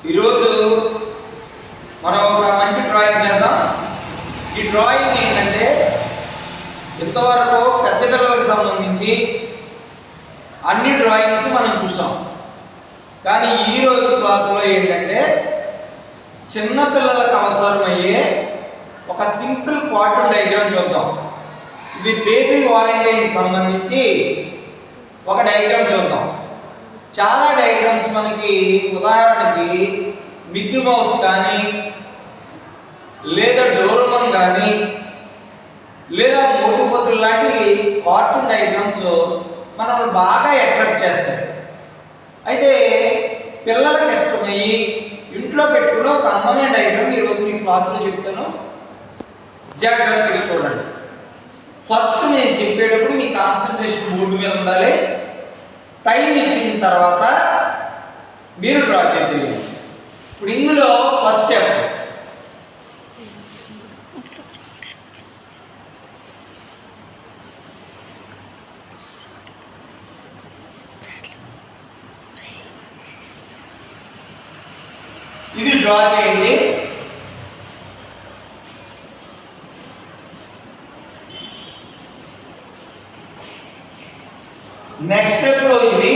ఈరోజు మనం ఒక మంచి డ్రాయింగ్ చేద్దాం. ఈ డ్రాయింగ్ ఏంటంటే ఇంతవరకు పెద్ద పిల్లలకు సంబంధించి అన్ని డ్రాయింగ్స్ మనం చూసాం. కానీ ఈరోజు క్లాసులో ఏంటంటే చిన్న పిల్లలకు అవసరమయ్యే ఒక సింపుల్ కార్టూన్ డయాగ్రామ్ చూద్దాం. ఇది బేబీ వాలంటైన్కి సంబంధించి ఒక డయాగ్రామ్ చూద్దాం. చాలా డయాగ్రామ్స్ మనకి ఉదాహరణకి మిక్కీ మౌస్ కానీ లేదా డోరేమోన్ కానీ లేదా మోటు పత్రులు లాంటి కార్టూన్ డయాగ్రామ్స్ మనల్ని బాగా అట్రాక్ట్ చేస్తాయి. అయితే పిల్లలకు ఇష్టమయ్యి ఇంట్లో పెట్టుకుని ఒక అందమైన డయాగ్రామ్ ఈరోజు మీ క్లాసులో చెప్తాను. జాగ్రత్తగా చూడండి. ఫస్ట్ నేను చెప్పేటప్పుడు మీ కాన్సన్ట్రేషన్ బోర్డు మీద ఉండాలి. టైం ఇచ్చిన తర్వాత మీరు డ్రా చేయాలి. ఇప్పుడు ఇందులో ఫస్ట్ స్టెప్ ఇది డ్రా చేయండి. నెక్స్ట్ స్టెప్ లో ఇది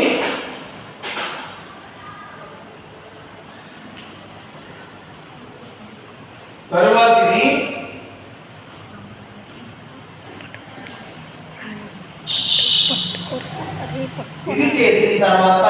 తరువాత ఇది చేసిన తర్వాత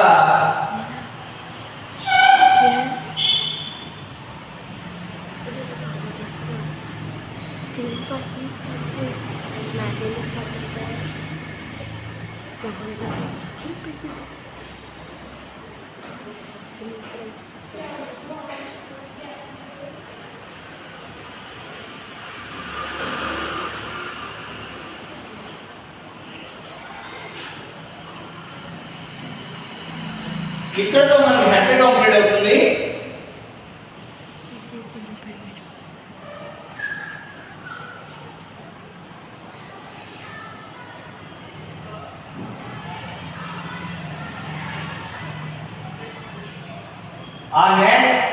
ఇక్కడతో మనకి హెడ్ కంప్లీట్ అవుతుంది. నెక్స్ట్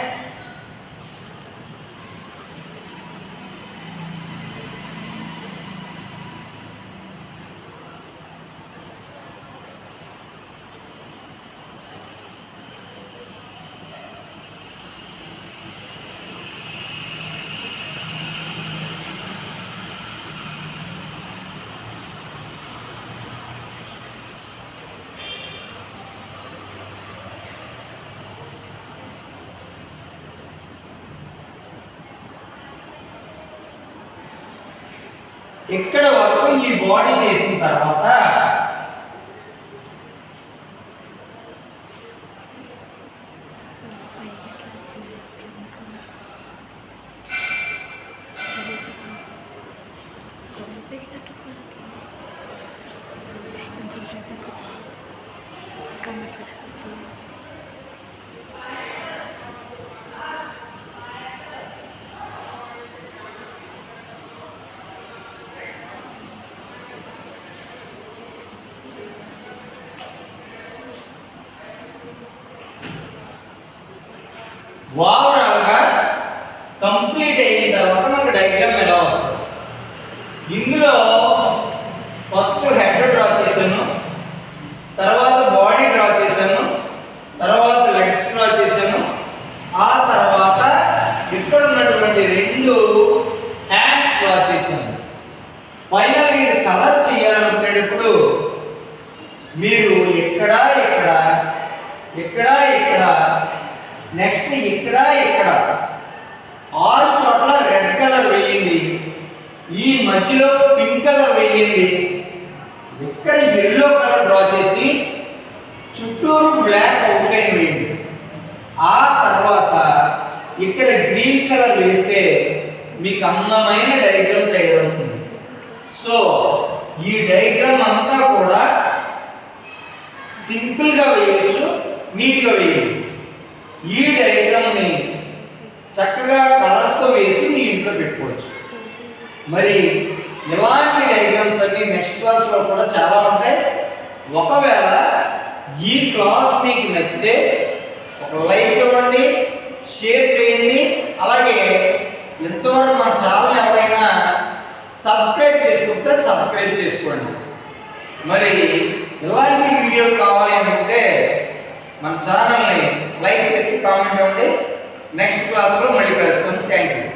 ఇక్కడ వరకు ఈ బాడీ చేసిన తర్వాత ఓవరాల్గా కంప్లీట్ అయిన తర్వాత మనకు డయాగ్రామ్ ఎలా వస్తుంది. ఇందులో ఫస్ట్ హెడ్ డ్రా చేశాను, తర్వాత బాడీ డ్రా చేశాను, తర్వాత లెగ్స్ డ్రా చేశాను, ఆ తర్వాత ఇక్కడ ఉన్నటువంటి రెండు హ్యాండ్స్ డ్రా చేశాను. ఫైనల్గా ఇది కలర్ చేయాలనుకునేటప్పుడు మీరు ఇక్కడ ఇక్కడ ఇక్కడ ఇక్కడ నెక్స్ట్ ఇక్కడ ఇక్కడ 6 చోట్ల రెడ్ కలర్ వేయండి. ఈ మధ్యలో పింక్ కలర్ వేయండి. ఇక్కడ ఎల్లో కలర్ డ్రా చేసి చుట్టూరు బ్లాక్ అవుట్లైన్ వేయండి. ఆ తర్వాత ఇక్కడ గ్రీన్ కలర్ వేస్తే మీకు అందమైన డయాగ్రామ్ తయారవుతుంది. సో ఈ డయాగ్రామ్ అంతా కూడా సింపుల్గా వేయచ్చు, నీట్గా వేయండి. ఈ డయాగ్రామ్ని చక్కగా కలర్స్తో వేసి మీ ఇంట్లో పెట్టుకోవచ్చు. మరి ఇలాంటి డయాగ్రామ్స్ అన్ని నెక్స్ట్ క్లాస్లో కూడా చాలా ఉంటాయి. ఒకవేళ ఈ క్లాస్ మీకు నచ్చితే ఒక లైక్ ఇవ్వండి, అలాగే ఇంతవరకు మన ఛానల్ ఎవరైనా సబ్స్క్రైబ్ చేసుకుంటే సబ్స్క్రైబ్ చేసుకోండి. మరి ఇలాంటి వీడియోలు కావాలి అనుకుంటే మన ఛానల్ని లైక్ చేసి కామెంట్ ఇవ్వండి. నెక్స్ట్ క్లాస్లో మళ్ళీ కలుస్తాను. Thank you.